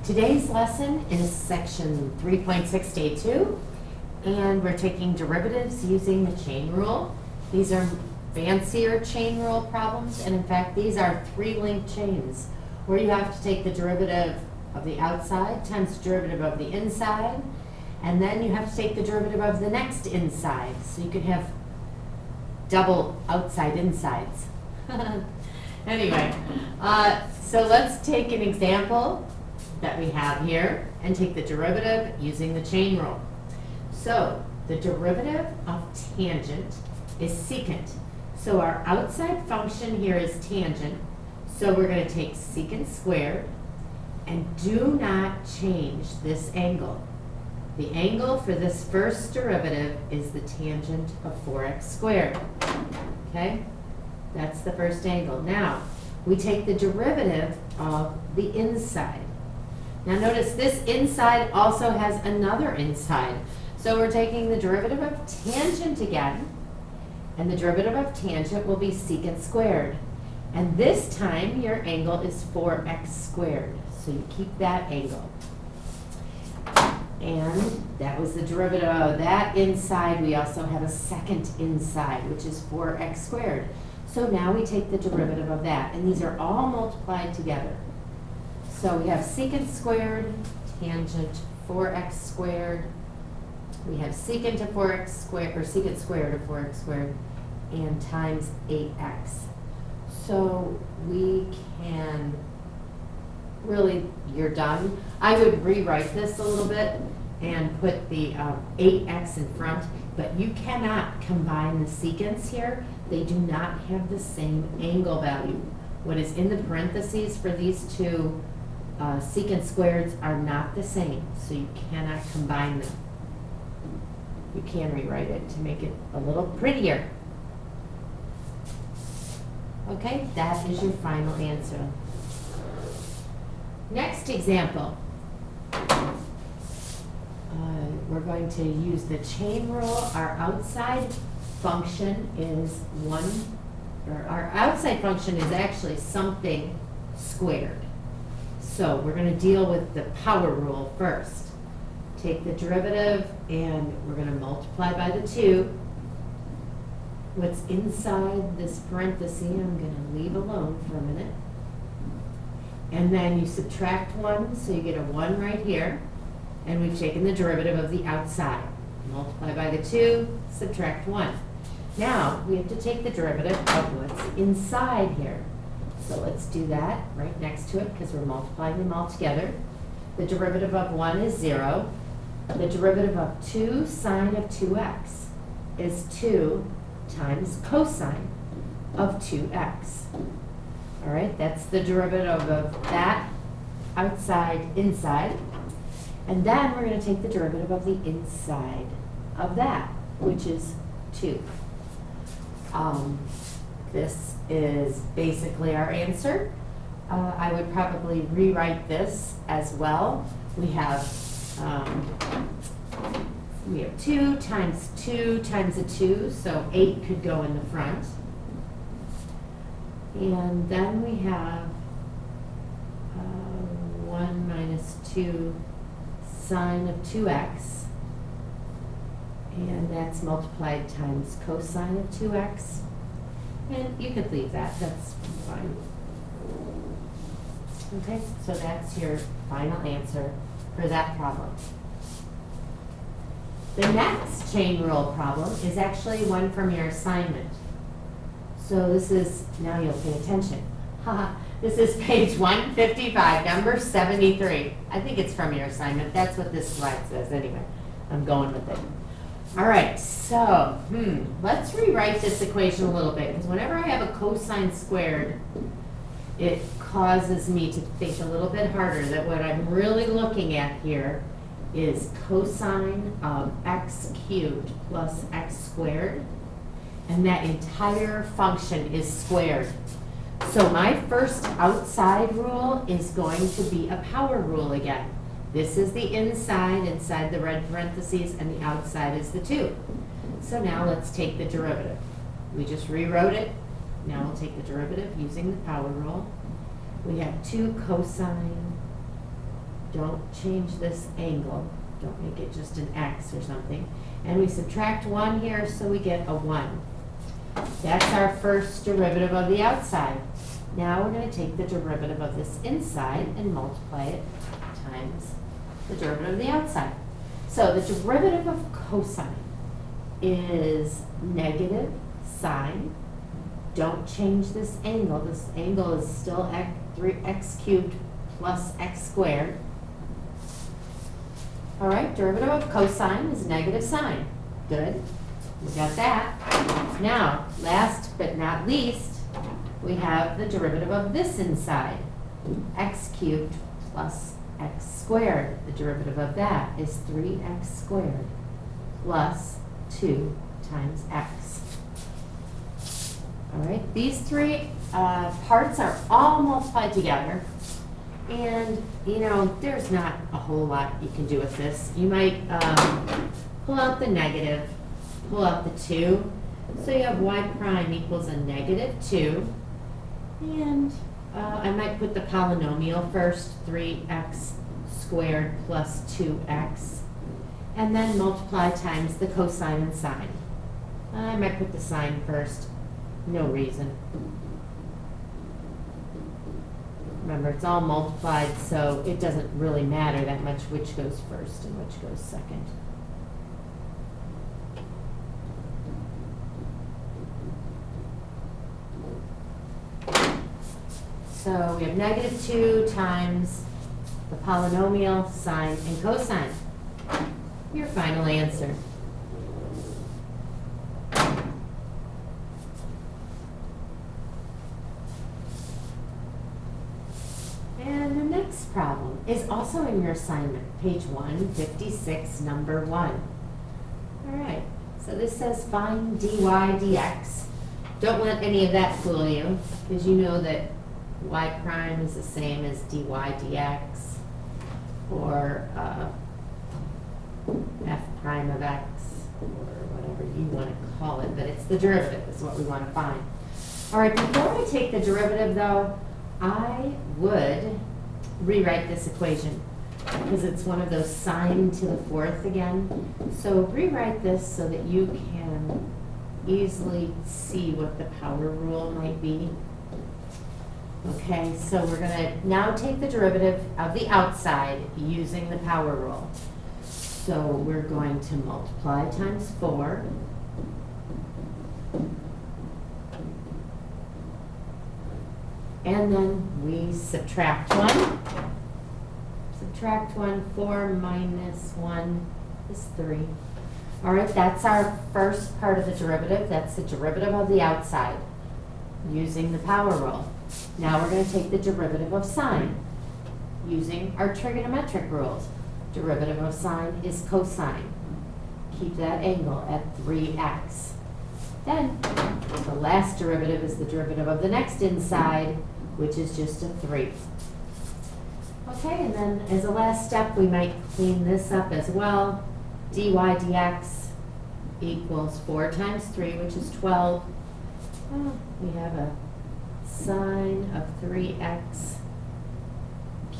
Today's lesson is section 3.6 day 2, and we're taking derivatives using the chain rule. These are fancier chain rule problems, and in fact these are 3-linked chains where you have to take the derivative of the outside times the derivative of the inside, and then you have to take the derivative of the next inside. So you could have double outside insides. Anyway, so let's take an example that we have here and take the derivative using the chain rule. So the derivative of tangent is secant. So our outside function here is tangent. So we're going to take secant squared, and do not change this angle. The angle for this first derivative is the tangent of 4x squared. Okay? That's the first angle. Now, we take the derivative of the inside. Now notice this inside also has another inside. So we're taking the derivative of tangent again, and the derivative of tangent will be secant squared. And this time your angle is 4x squared. So you keep that angle. And that was the derivative of that inside. We also have a second inside, which is 4x squared. So now we take the derivative of that, and these are all multiplied together. So we have secant squared, tangent 4x squared. We have secant of 4x squared, or secant squared of 4x squared, and times 8x. So we can really, you're done. I would rewrite this a little bit and put the 8x in front, but you cannot combine the secants here. They do not have the same angle value. What is in the parentheses for these two secant squareds are not the same, so you cannot combine them. You can rewrite it to make it a little prettier. Okay, that is your final answer. Next example. We're going to use the chain rule. Our outside function is our outside function is actually something squared. So we're going to deal with the power rule first. Take the derivative and we're going to multiply by the 2. What's inside this parenthesis I'm going to leave alone for a minute. And then you subtract 1, so you get a 1 right here. And we've taken the derivative of the outside. Multiply by the 2, subtract 1. Now we have to take the derivative of what's inside here. So let's do that right next to it because we're multiplying them all together. The derivative of 1 is 0. The derivative of 2 sine of 2x is 2 times cosine of 2x. All right, that's the derivative of that outside, inside. And then we're going to take the derivative of the inside of that, which is 2. This is basically our answer. I would probably rewrite this as well. We have 2 times 2 times a 2, so 8 could go in the front. And then we have 1 minus 2 sine of 2x, and that's multiplied times cosine of 2x. And you could leave that, that's fine. Okay, so that's your final answer for that problem. The next chain rule problem is actually one from your assignment. So this is, now you'll pay attention. This is page 155, number 73. I think it's from your assignment. That's what this slide says anyway. I'm going with it. All right, so let's rewrite this equation a little bit, because whenever I have a cosine squared, it causes me to think a little bit harder that what I'm really looking at here is cosine of x cubed plus x squared, and that entire function is squared. So my first outside rule is going to be a power rule again. This is the inside the red parentheses, and the outside is the 2. So now let's take the derivative. We just rewrote it. Now we'll take the derivative using the power rule. We have 2 cosine don't change this angle, don't make it just an X or something. And we subtract 1 here, so we get a 1. That's our first derivative of the outside. Now we're going to take the derivative of this inside and multiply it times the derivative of the outside. So the derivative of cosine is negative sine. Don't change this angle. This angle is still 3x cubed plus x squared. All right, derivative of cosine is negative sine. Good. We got that. Now, last but not least, we have the derivative of this inside. X cubed plus x squared. The derivative of that is 3x squared plus 2 times x. All right, these three parts are all multiplied together. And, you know, there's not a whole lot you can do with this. You might pull out the negative, pull out the 2. So you have y prime equals a negative 2. And I might put the polynomial first, 3x squared plus 2x. And then multiply times the cosine and sine. I might put the sine first. No reason. Remember, it's all multiplied, so it doesn't really matter that much which goes first and which goes second. So we have negative 2 times the polynomial, sine, and cosine. Your final answer. And the next problem is also in your assignment, page 156, number 1. All right, so this says find dy dx. Don't let any of that fool you, because you know that y prime is the same as dy dx, or f prime of x, or whatever you want to call it, but it's the derivative is what we want to find. All right, before I take the derivative though, I would rewrite this equation because it's one of those sine to the 4th again. So rewrite this so that you can easily see what the power rule might be. Okay, so we're going to now take the derivative of the outside using the power rule. So we're going to multiply times 4. And then we subtract 1. Subtract 1, 4 minus 1 is 3. All right, that's our first part of the derivative. That's the derivative of the outside using the power rule. Now we're going to take the derivative of sine using our trigonometric rules. Derivative of sine is cosine. Keep that angle at 3x. Then the last derivative is the derivative of the next inside, which is just a 3. Okay, and then as a last step, we might clean this up as well. dy dx equals 4 times 3, which is 12. We have a sine of 3x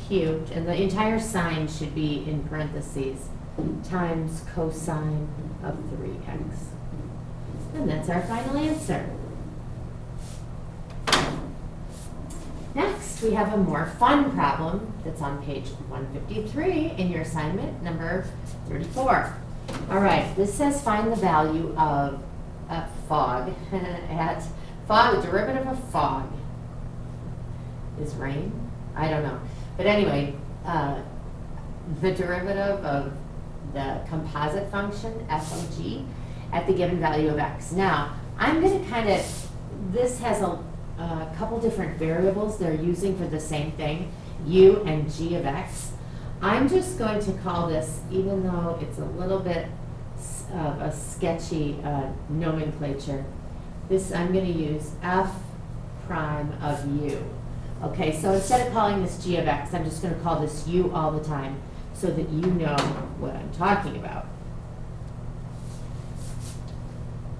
cubed, and the entire sine should be in parentheses, times cosine of 3x. And that's our final answer. Next, we have a more fun problem that's on page 153 in your assignment, number 34. All right, this says find the value of a fog at fog, the derivative of fog is rain? I don't know. But anyway, the derivative of the composite function, f of g, at the given value of x. Now, I'm going to this has a couple different variables they're using for the same thing, u and g of x. I'm just going to call this, even though it's a little bit of a sketchy nomenclature, I'm going to use f prime of u. Okay, so instead of calling this g of x, I'm just going to call this u all the time so that you know what I'm talking about.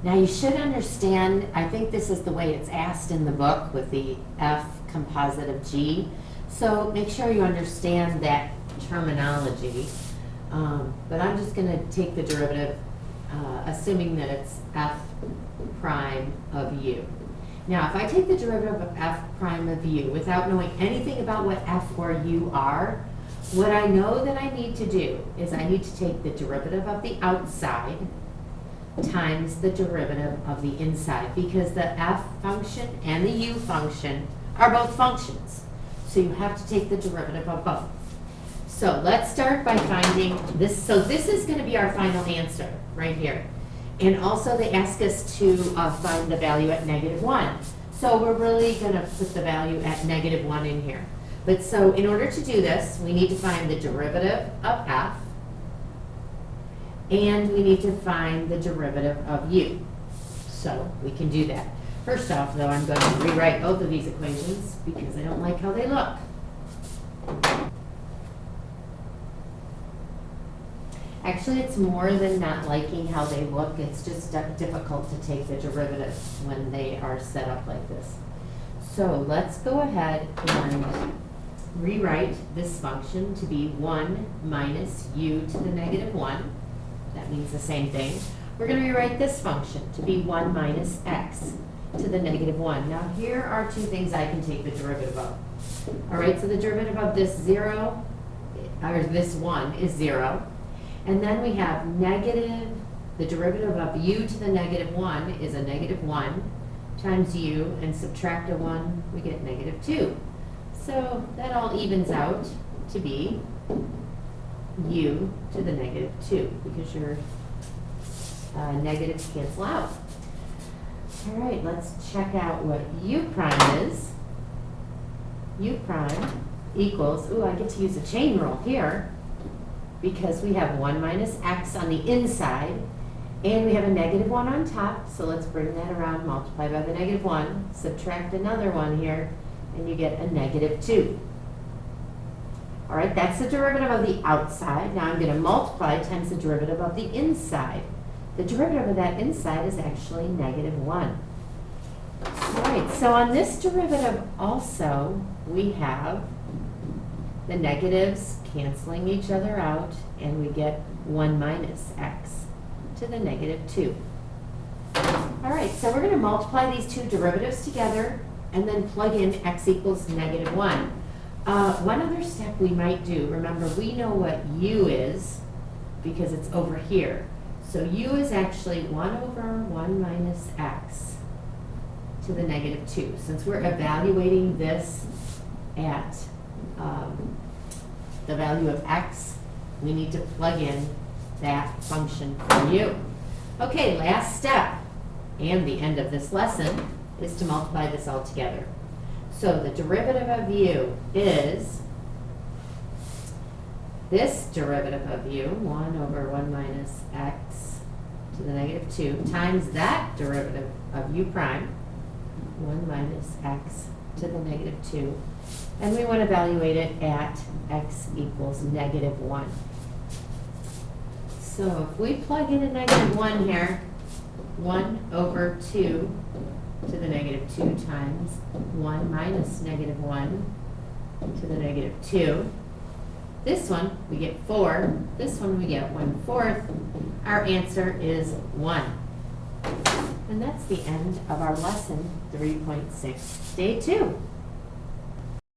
Now you should understand, I think this is the way it's asked in the book with the f composite of g. So make sure you understand that terminology. But I'm just gonna take the derivative, assuming that it's f prime of u. Now, if I take the derivative of f prime of u without knowing anything about what f or u are, what I know that I need to do is I need to take the derivative of the outside times the derivative of the inside, because the f function and the u function are both functions. So you have to take the derivative of both. So let's start by finding this. So this is going to be our final answer right here. And also they ask us to find the value at -1. So we're really going to put the value at -1 in here. But so in order to do this, we need to find the derivative of f, and we need to find the derivative of u. So we can do that. First off, though, I'm going to rewrite both of these equations because I don't like how they look. Actually, it's more than not liking how they look. It's just difficult to take the derivative when they are set up like this. So let's go ahead and rewrite this function to be 1 minus u to the -1. That means the same thing. We're going to rewrite this function to be 1 minus x to the -1. Now here are two things I can take the derivative of. All right, so the derivative of this 0, or this 1 is 0. And then we have the derivative of u to the -1 is a -1 times u, and subtract a 1, we get -2. So that all evens out to be u to the -2, because your negatives cancel out. All right, let's check out what u prime is. U prime equals, I get to use a chain rule here, because we have 1 minus x on the inside, and we have a -1 on top, so let's bring that around, multiply by the -1, subtract another 1 here, and you get a -2. All right, that's the derivative of the outside. Now I'm going to multiply times the derivative of the inside. The derivative of that inside is actually -1. All right, so on this derivative also, we have the negatives canceling each other out, and we get 1 minus x to the -2. All right, so we're going to multiply these two derivatives together and then plug in x equals -1. One other step we might do, remember we know what u is because it's over here. So u is actually 1 over 1 minus x to the -2. Since we're evaluating this at the value of x, we need to plug in that function for u. Okay, last step, and the end of this lesson, is to multiply this all together. So the derivative of u is this derivative of u, 1 over 1 minus x to the -2, times that derivative of u prime, 1 minus x to the -2. And we want to evaluate it at x equals -1. So if we plug in a -1 here, 1 over 2 to the -2 times 1 minus -1 to the -2. This one, we get 4. This one, we get 1/4. Our answer is 1. And that's the end of our lesson 3.6, day 2.